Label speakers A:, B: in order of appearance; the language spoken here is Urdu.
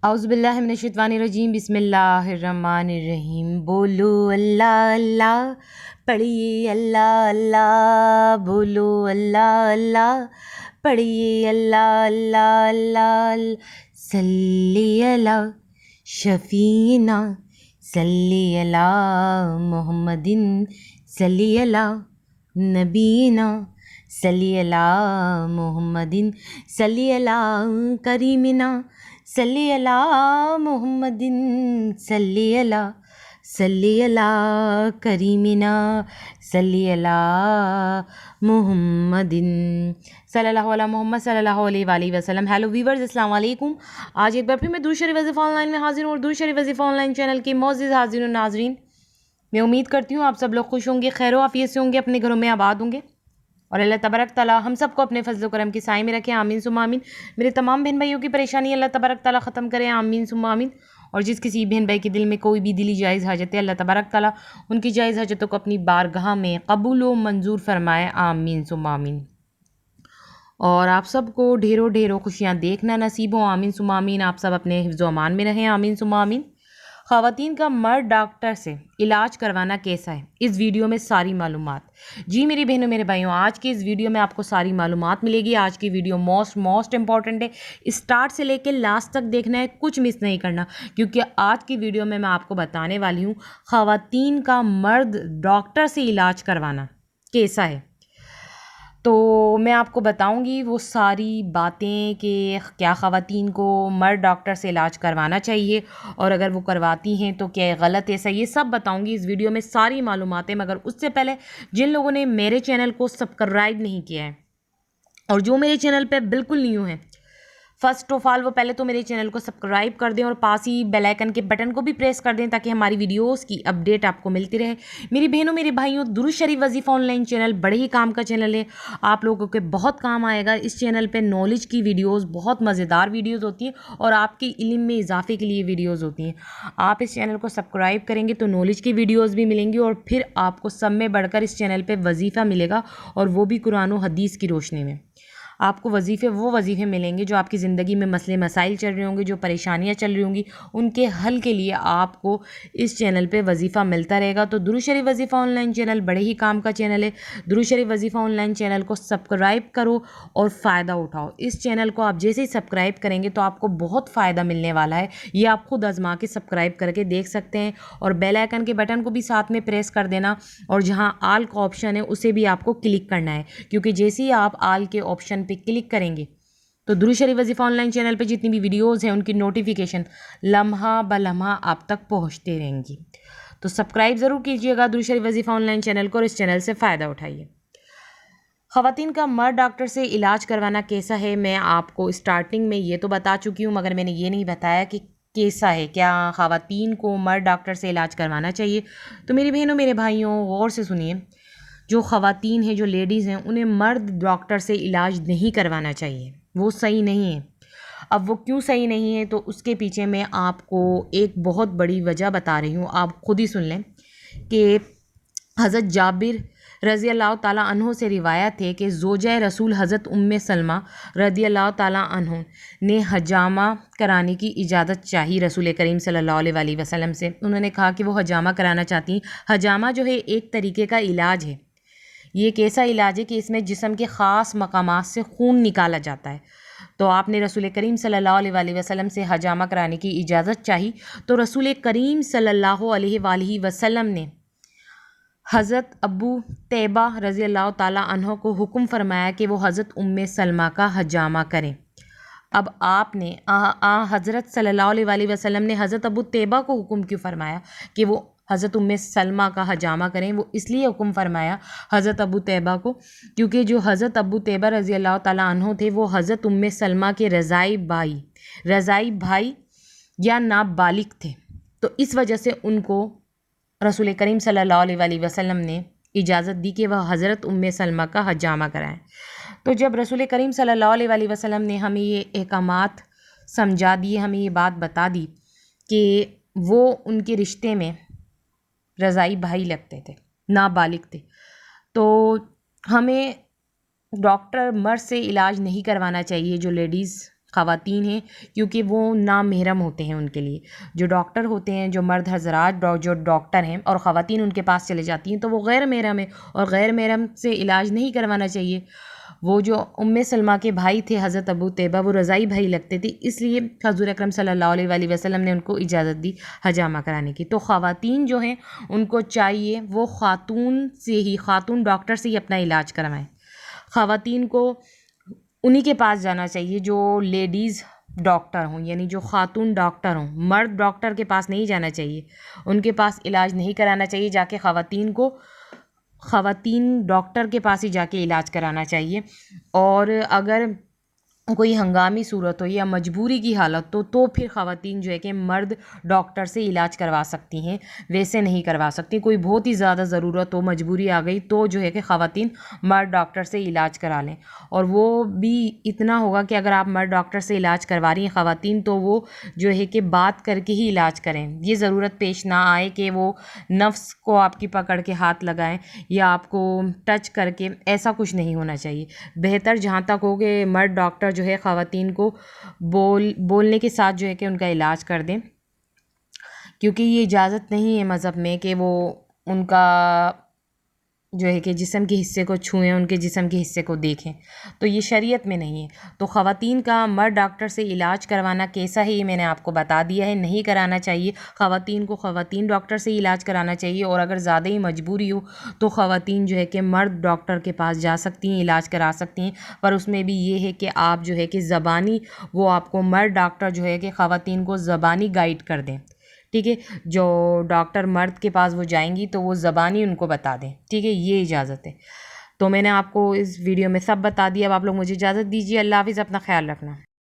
A: اعوذ باللہ من الشیطان الرجیم، بسم اللہ الرحمن الرحیم۔ بولو اللہ اللہ، پڑھیے اللہ اللہ، بولو اللہ اللہ، پڑھیے اللہ اللہ اللہ۔ صلی علی شفیعنا، صلی علی محمد، صلی علی نبینا، صلی علی محمد، صلی علی کریمنا، صلی علی محمد، صلی علی کریمنا، صلی علی محمد، صلی اللہ علیہ محمد صلی اللہ علیہ وآلہ وسلم۔ ہیلو ویورز، السلام علیکم۔ آج ایک بار پھر میں درود شریف وظیفہ آن لائن میں حاضر ہوں، اور درود شریف وظیفہ آن لائن چینل کے معزز حاضرین و ناظرین، میں امید کرتی ہوں آپ سب لوگ خوش ہوں گے، خیر و عافیت سے ہوں گے، اپنے گھروں میں آباد ہوں گے، اور اللہ تبارک تعالیٰ ہم سب کو اپنے فضل و کرم کے سائے میں رکھے، آمین ثم آمین۔ میرے تمام بہن بھائیوں کی پریشانی اللہ تبارک تعالیٰ ختم کرے، آمین ثم آمین۔ اور جس کسی بہن بھائی کے دل میں کوئی بھی دلی جائز حاجت ہے، اللہ تبارک تعالیٰ ان کی جائز حاجتوں کو اپنی بارگاہ میں قبول و منظور فرمائے، آمین ثم آمین۔ اور آپ سب کو ڈھیروں خوشیاں دیکھنا نصیب ہو، آمین ثم آمین۔ آپ سب اپنے حفظ و امان میں رہیں، آمین ثم آمین۔ خواتین کا مرد ڈاکٹر سے علاج کروانا کیسا ہے، اس ویڈیو میں ساری معلومات۔ جی میری بہنوں میرے بھائیوں، آج کی اس ویڈیو میں آپ کو ساری معلومات ملے گی۔ آج کی ویڈیو موسٹ امپورٹنٹ ہے، اسٹارٹ سے لے کے لاسٹ تک دیکھنا ہے، کچھ مس نہیں کرنا، کیونکہ آج کی ویڈیو میں آپ کو بتانے والی ہوں خواتین کا مرد ڈاکٹر سے علاج کروانا کیسا ہے۔ تو میں آپ کو بتاؤں گی وہ ساری باتیں کہ کیا خواتین کو مرد ڈاکٹر سے علاج کروانا چاہیے، اور اگر وہ کرواتی ہیں تو کیا غلط ہے صحیح، یہ سب بتاؤں گی اس ویڈیو میں، ساری معلومات ہیں۔ مگر اس سے پہلے جن لوگوں نے میرے چینل کو سبسکرائب نہیں کیا ہے، اور جو میرے چینل پہ بالکل نیو ہیں، فرسٹ آف آل وہ پہلے تو میرے چینل کو سبسکرائب کر دیں، اور پاس ہی بیل آئیکن کے بٹن کو بھی پریس کر دیں، تاکہ ہماری ویڈیوز کی اپڈیٹ آپ کو ملتی رہے۔ میری بہنوں میرے بھائیوں، درود شریف وظیفہ آن لائن چینل بڑے ہی کام کا چینل ہے، آپ لوگوں کے بہت کام آئے گا۔ اس چینل پہ نالج کی ویڈیوز، بہت مزیدار ویڈیوز ہوتی ہیں، اور آپ کے علم میں اضافے کے لیے ویڈیوز ہوتی ہیں۔ آپ اس چینل کو سبسکرائب کریں گے تو نالج کی ویڈیوز بھی ملیں گی، اور پھر آپ کو سب میں بڑھ کر اس چینل پہ وظیفہ ملے گا، اور وہ بھی قرآن و حدیث کی روشنی میں۔ آپ کو وہ وظیفے ملیں گے جو آپ کی زندگی میں مسئلے مسائل چل رہے ہوں گے، جو پریشانیاں چل رہی ہوں گی، ان کے حل کے لیے آپ کو اس چینل پہ وظیفہ ملتا رہے گا۔ تو درود شریف وظیفہ آن لائن چینل بڑے ہی کام کا چینل ہے۔ درود شریف وظیفہ آن لائن چینل کو سبسکرائب کرو اور فائدہ اٹھاؤ۔ اس چینل کو آپ جیسے ہی سبسکرائب کریں گے تو آپ کو بہت فائدہ ملنے والا ہے، یہ آپ خود آزما کے سبسکرائب کر کے دیکھ سکتے ہیں، اور بیل آئیکن کے بٹن کو بھی ساتھ میں پریس کر دینا، اور جہاں آل کا آپشن ہے اسے بھی آپ کو کلک کرنا ہے، کیونکہ جیسے ہی آپ آل کے آپشن پہ کلک کریں گے تو درود شریف وظیفہ آن لائن چینل پہ جتنی بھی ویڈیوز ہیں ان کی نوٹیفیکیشن لمحہ بلمحہ آپ تک پہنچتے رہیں گی۔ تو سبسکرائب ضرور کیجیے گا درود شریف وظیفہ آن لائن چینل کو، اور اس چینل سے فائدہ اٹھائیے۔ خواتین کا مرد ڈاکٹر سے علاج کروانا کیسا ہے، میں آپ کو اسٹارٹنگ میں یہ تو بتا چکی ہوں، مگر میں نے یہ نہیں بتایا کہ کیسا ہے، کیا خواتین کو مرد ڈاکٹر سے علاج کروانا چاہیے۔ تو میری بہنوں میرے بھائیوں غور سے سنیے، جو خواتین ہیں، جو لیڈیز ہیں، انہیں مرد ڈاکٹر سے علاج نہیں کروانا چاہیے، وہ صحیح نہیں ہے۔ اب وہ کیوں صحیح نہیں ہے، تو اس کے پیچھے میں آپ کو ایک بہت بڑی وجہ بتا رہی ہوں، آپ خود ہی سن لیں کہ حضرت جابر رضی اللہ تعالیٰ عنہ سے روایت ہے کہ زوجہ رسول حضرت ام سلمہ رضی اللہ تعالیٰ عنہ نے حجامہ کرانے کی اجازت چاہی رسول کریم صلی اللہ علیہ وآلہ وسلم سے۔ انہوں نے کہا کہ وہ حجامہ کرانا چاہتی ہیں۔ حجامہ جو ہے ایک طریقے کا علاج ہے، یہ ایک ایسا علاج ہے کہ اس میں جسم کے خاص مقامات سے خون نکالا جاتا ہے۔ تو آپ نے رسول کریم صلی اللہ علیہ وآلہ وسلم سے حجامہ کرانے کی اجازت چاہی، تو رسول کریم صلی اللہ علیہ وآلہ وسلم نے حضرت ابو طیبہ رضی اللہ تعالیٰ عنہ کو حکم فرمایا کہ وہ حضرت ام سلمہ کا حجامہ کریں۔ اب آپ نے حضرت صلی اللہ علیہ وآلہ وسلم نے حضرت ابو طیبہ کو حکم کیوں فرمایا کہ وہ حضرت ام سلمہ کا حجامہ کریں؟ وہ اس لیے حکم فرمایا حضرت ابو طیبہ کو کیونکہ جو حضرت ابو طیبہ رضی اللہ تعالیٰ عنہ تھے، وہ حضرت ام سلمہ کے رضائی بھائی یا نابالغ تھے، تو اس وجہ سے ان کو رسول کریم صلی اللہ علیہ وآلہ وسلم نے اجازت دی کہ وہ حضرت ام سلمہ کا حجامہ کرائیں۔ تو جب رسول کریم صلی اللہ علیہ وآلہ وسلم نے ہمیں یہ احکامات سمجھا دیے، ہمیں یہ بات بتا دی کہ وہ ان کے رشتے میں رضائی بھائی لگتے تھے، نابالغ تھے، تو ہمیں ڈاکٹر مرد سے علاج نہیں کروانا چاہیے، جو لیڈیز خواتین ہیں، کیونکہ وہ نامحرم ہوتے ہیں ان کے لیے. جو ڈاکٹر ہوتے ہیں، جو مرد حضرات جو ڈاکٹر ہیں اور خواتین ان کے پاس چلے جاتی ہیں تو وہ غیر محرم ہے، اور غیر محرم سے علاج نہیں کروانا چاہیے. وہ جو سلمہ کے بھائی تھے حضرت ابو طیبہ، وہ رضائی بھائی لگتے تھے، اس لیے حضور اکرم صلی اللہ علیہ وآلہ وسلم نے ان کو اجازت دی حجامہ کرانے کی. تو خواتین جو ہیں ان کو چاہیے وہ خاتون ڈاکٹر سے ہی اپنا علاج کروائیں. خواتین کو انہی کے پاس جانا چاہیے جو لیڈیز ڈاکٹر ہوں، یعنی جو خاتون ڈاکٹر ہوں. مرد ڈاکٹر کے پاس نہیں جانا چاہیے، ان کے پاس علاج نہیں کرانا چاہیے. جا کے خواتین ڈاکٹر کے پاس ہی جا کے علاج کرانا چاہیے. اور اگر کوئی ہنگامی صورت ہو یا مجبوری کی حالت تو پھر خواتین جو ہے کہ مرد ڈاکٹر سے علاج کروا سکتی ہیں، ویسے نہیں کروا سکتی. کوئی بہت ہی زیادہ ضرورت ہو، مجبوری آ گئی تو جو ہے کہ خواتین مرد ڈاکٹر سے علاج کرا لیں. اور وہ بھی اتنا ہوگا کہ اگر آپ مرد ڈاکٹر سے علاج کروا رہی ہیں خواتین تو وہ جو ہے کہ بات کر کے ہی علاج کریں. یہ ضرورت پیش نہ آئے کہ وہ نفس کو آپ کی پکڑ کے ہاتھ لگائیں یا آپ کو ٹچ کر کے، ایسا کچھ نہیں ہونا چاہیے. بہتر جہاں تک ہو کہ مرد ڈاکٹر جو ہے خواتین کو بولنے کے ساتھ جو ہے کہ ان کا علاج کر دیں، کیونکہ یہ اجازت نہیں ہے مذہب میں کہ وہ ان کا جو ہے کہ جسم کے حصے کو چھوئیں، ان کے جسم کے حصے کو دیکھیں. تو یہ شریعت میں نہیں ہے. تو خواتین کا مرد ڈاکٹر سے علاج کروانا کیسا ہے یہ میں نے آپ کو بتا دیا ہے. نہیں کرانا چاہیے. خواتین کو خواتین ڈاکٹر سے علاج کرانا چاہیے، اور اگر زیادہ ہی مجبوری ہو تو خواتین جو ہے کہ مرد ڈاکٹر کے پاس جا سکتی ہیں، علاج کرا سکتی ہیں. پر اس میں بھی یہ ہے کہ آپ جو ہے کہ زبانی، وہ آپ کو مرد ڈاکٹر جو ہے کہ خواتین کو زبانی گائیڈ کر دیں. ٹھیک ہے، جو ڈاکٹر مرد کے پاس وہ جائیں گی تو وہ زبانی ان کو بتا دیں. ٹھیک ہے، یہ اجازت ہے. تو میں نے آپ کو اس ویڈیو میں سب بتا دیا. اب آپ لوگ مجھے اجازت دیجیے. اللہ حافظ، اپنا خیال رکھنا.